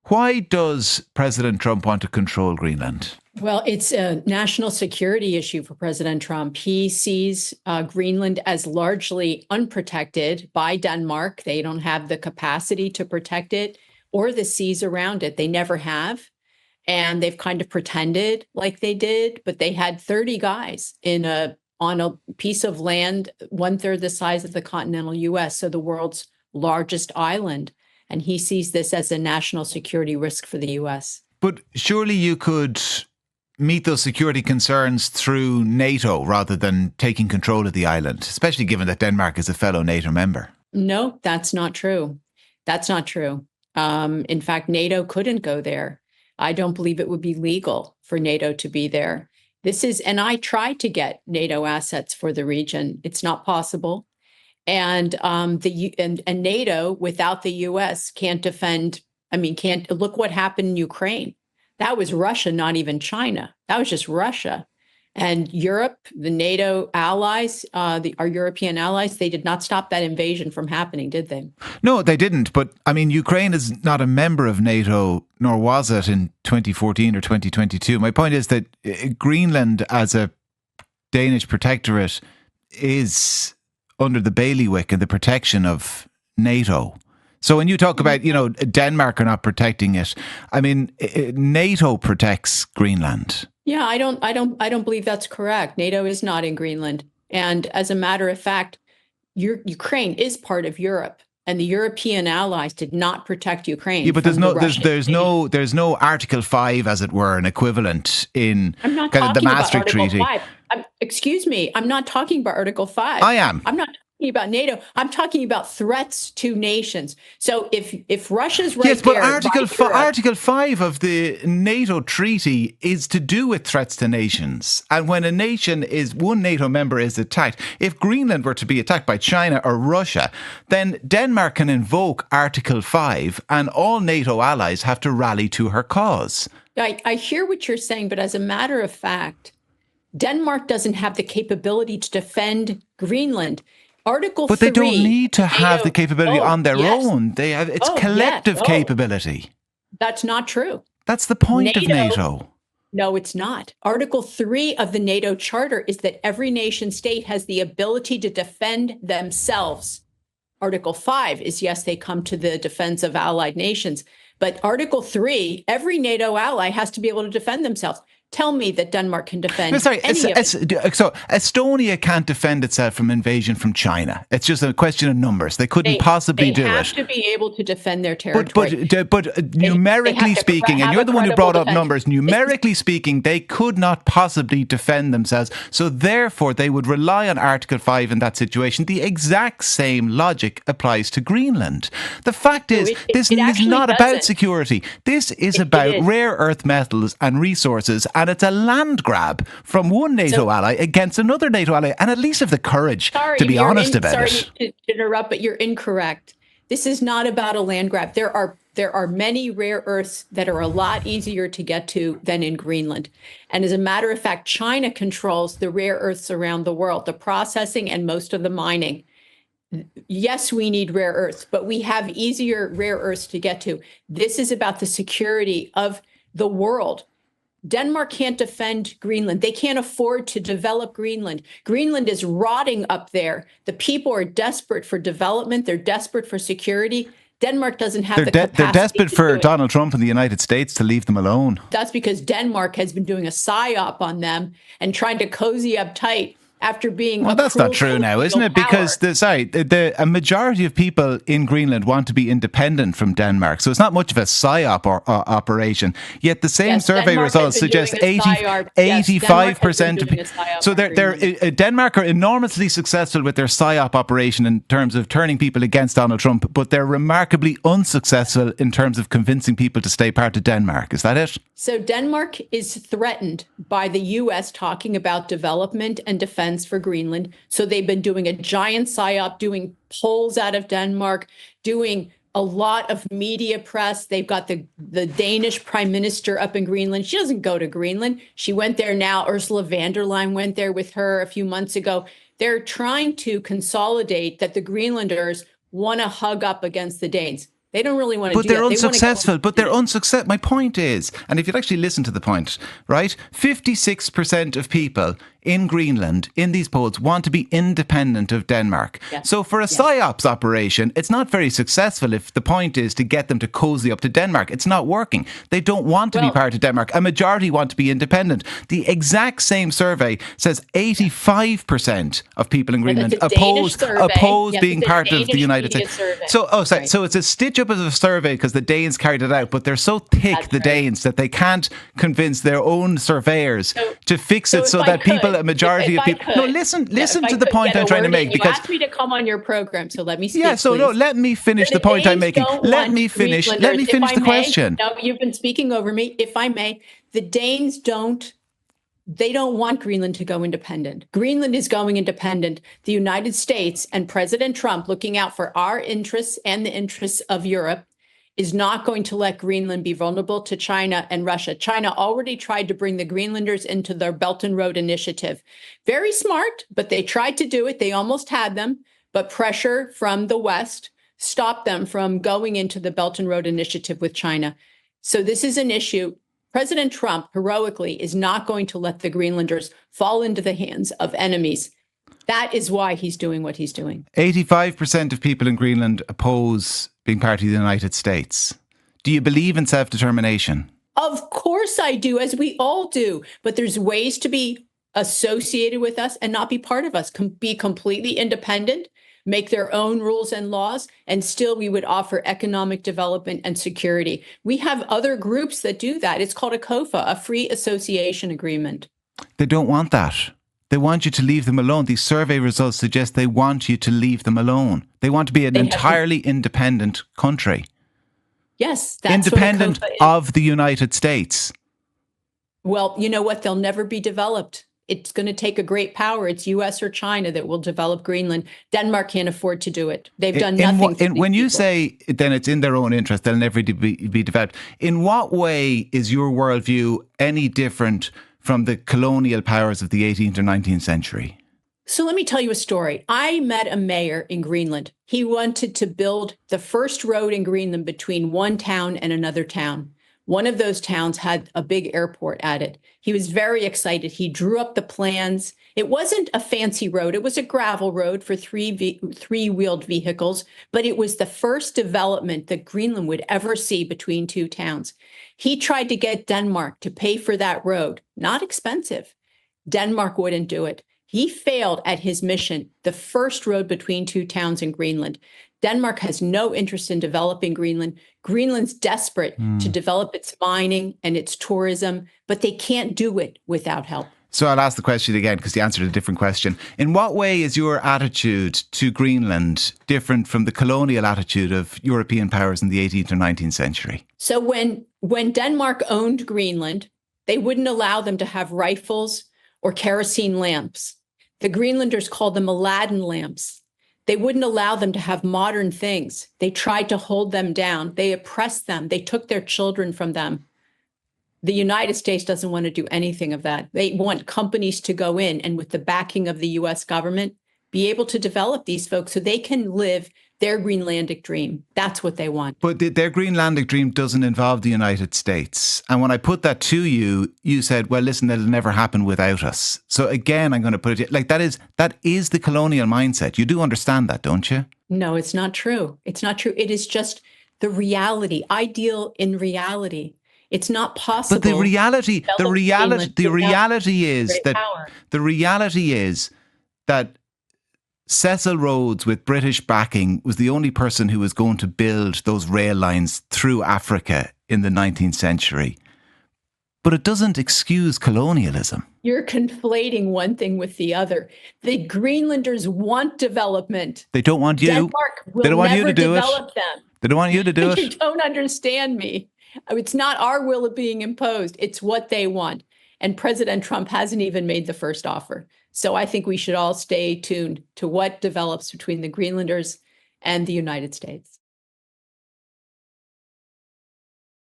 Why does President Trump want to control Greenland? Well, it's a national security issue for President Trump. He sees Greenland as largely unprotected by Denmark. They don't have the capacity to protect it or the seas around it. They never have. And they've kind of pretended like they did, but they had 30 guys on a piece of land, 1/3 the size of the continental US, so the world's largest island. And he sees this as a national security risk for the US. But surely you could meet those security concerns through NATO rather than taking control of the island, especially given that Denmark is a fellow NATO member. No, that's not true. That's not true. In fact, NATO couldn't go there. I don't believe it would be legal for NATO to be there. And I tried to get NATO assets for the region. It's not possible. And NATO without the US can't defend. Can't look what happened in Ukraine. That was Russia, not even China. That was just Russia. And Europe, the NATO allies, our European allies, they did not stop that invasion from happening, did they? No, they didn't. But Ukraine is not a member of NATO, nor was it in 2014 or 2022. My point is that Greenland, as a Danish protectorate, is under the bailiwick and the protection of NATO. So when you talk about, Denmark are not protecting it, NATO protects Greenland. Yeah, I don't believe that's correct. NATO is not in Greenland. And as a matter of fact, Ukraine is part of Europe, and the European allies did not protect Ukraine. Yeah, but there's no Article 5, as it were, an equivalent in kind of the Maastricht Treaty. Excuse me, I'm not talking about Article 5. I am. I'm not talking about NATO. I'm talking about threats to nations. So if Russia's right, yes, but Article 5 of the NATO treaty is to do with threats to nations. And when one NATO member is attacked, if Greenland were to be attacked by China or Russia, then Denmark can invoke Article 5 and all NATO allies have to rally to her cause. I hear what you're saying, but as a matter of fact, Denmark doesn't have the capability to defend Greenland. Article 3. But they don't need to have the capability on their own. It's collective capability. That's not true. That's the point of NATO. No, it's not. Article 3 of the NATO Charter is that every nation state has the ability to defend themselves. Article 5 is, yes, they come to the defense of allied nations. But Article 3, every NATO ally has to be able to defend themselves. Tell me that Denmark can defend. So Estonia can't defend itself from invasion from China. It's just a question of numbers. They couldn't possibly do it. They have to be able to defend their territory. But numerically speaking, and you're the one who brought up numbers, numerically speaking, they could not possibly defend themselves. So therefore, they would rely on Article 5 in that situation. The exact same logic applies to Greenland. The fact is, this is not about security. This is about rare earth metals and resources. And it's a land grab from one NATO ally against another NATO ally, and at least have the courage to be honest about it. Sorry to interrupt, but you're incorrect. This is not about a land grab. There are many rare earths that are a lot easier to get to than in Greenland. And as a matter of fact, China controls the rare earths around the world, the processing and most of the mining. Yes, we need rare earths, but we have easier rare earths to get to. This is about the security of the world. Denmark can't defend Greenland. They can't afford to develop Greenland. Greenland is rotting up there. The people are desperate for development. They're desperate for security. Denmark doesn't have the capacity. They're desperate for Donald Trump and the United States to leave them alone. That's because Denmark has been doing a psyop on them and trying to cozy up tight after being that's not true now, isn't it? Because a majority of people in Greenland want to be independent from Denmark, so it's not much of a psyop operation. Yet the same survey results suggest 85% of people. So Denmark are enormously successful with their psyop operation in terms of turning people against Donald Trump, but they're remarkably unsuccessful in terms of convincing people to stay part of Denmark. Is that it? So Denmark is threatened by the U.S. talking about development and defense for Greenland. So they've been doing a giant psyop, doing polls out of Denmark, doing a lot of media press. They've got the Danish prime minister up in Greenland. She doesn't go to Greenland. She went there now. Ursula von der Leyen went there with her a few months ago. They're trying to consolidate that the Greenlanders want to hug up against the Danes. They don't really want to but do they're that. unsuccessful. But they're unsuccessful. My point is, and if you'd actually listen to the point, right? 56% of people in Greenland in these polls want to be independent of Denmark. Yeah. So for a psyops operation, it's not very successful if the point is to get them to cozy up to Denmark. It's not working. They don't want to be part of Denmark. A majority want to be independent. The exact same survey says 85% of people in Greenland oppose being part of the United States. So it's a stitch up of a survey because the Danes carried it out, but they're so thick, Danes, that they can't convince their own surveyors to fix it so that people, a majority of people... No, listen to the point I'm trying to make. You asked me to come on your program, so let me speak, let me finish the point I'm making. Let me finish the question. No, you've been speaking over me. If I may, the Danes don't want Greenland to go independent. Greenland is going independent. The United States and President Trump, looking out for our interests and the interests of Europe, is not going to let Greenland be vulnerable to China and Russia. China already tried to bring the Greenlanders into their Belt and Road Initiative. Very smart, but they tried to do it. They almost had them, but pressure from the West stopped them from going into the Belt and Road Initiative with China. So this is an issue. President Trump, heroically, is not going to let the Greenlanders fall into the hands of enemies. That is why he's doing what he's doing. 85% of people in Greenland oppose being part of the United States. Do you believe in self-determination? Of course I do, as we all do. But there's ways to be associated with us and not be part of us, be completely independent, make their own rules and laws, and still we would offer economic development and security. We have other groups that do that. It's called a COFA, a free association agreement. They don't want that. They want you to leave them alone. These survey results suggest they want you to leave them alone. They want to be an entirely independent country. Yes, that's independent of the United States. Well, you know what? They'll never be developed. It's going to take a great power. It's US or China that will develop Greenland. Denmark can't afford to do it. They've done nothing. When you say then it's in their own interest, they'll never be developed. In what way is your worldview any different from the colonial powers of the 18th or 19th century? So let me tell you a story. I met a mayor in Greenland. He wanted to build the first road in Greenland between one town and another town. One of those towns had a big airport at it. He was very excited. He drew up the plans. It wasn't a fancy road. It was a gravel road for three-wheeled vehicles, but it was the first development that Greenland would ever see between two towns. He tried to get Denmark to pay for that road. Not expensive. Denmark wouldn't do it. He failed at his mission, the first road between two towns in Greenland. Denmark has no interest in developing Greenland. Greenland's desperate to develop its mining and its tourism, but they can't do it without help. So I'll ask the question again because you answered a different question. In what way is your attitude to Greenland different from the colonial attitude of European powers in the 18th or 19th century? So when Denmark owned Greenland, they wouldn't allow them to have rifles or kerosene lamps. The Greenlanders called them Aladdin lamps. They wouldn't allow them to have modern things. They tried to hold them down. They oppressed them. They took their children from them. The United States doesn't want to do anything of that. They want companies to go in and with the backing of the US government, be able to develop these folks so they can live their Greenlandic dream. That's what they want. But their Greenlandic dream doesn't involve the United States. And when I put that to you, you said, well, listen, that'll never happen without us. So again, I'm going to put it like that is the colonial mindset. You do understand that, don't you? No, it's not true. It's not true. It is just the reality. I deal in reality. It's not possible. But the reality is that Cecil Rhodes, with British backing, was the only person who was going to build those rail lines through Africa in the 19th century. But it doesn't excuse colonialism. You're conflating one thing with the other. The Greenlanders want development. They don't want you. Denmark will they don't want never you to do develop it. them. They don't want you to do it. You don't understand me. It's not our will of being imposed. It's what they want. And President Trump hasn't even made the first offer. So I think we should all stay tuned to what develops between the Greenlanders and the United States.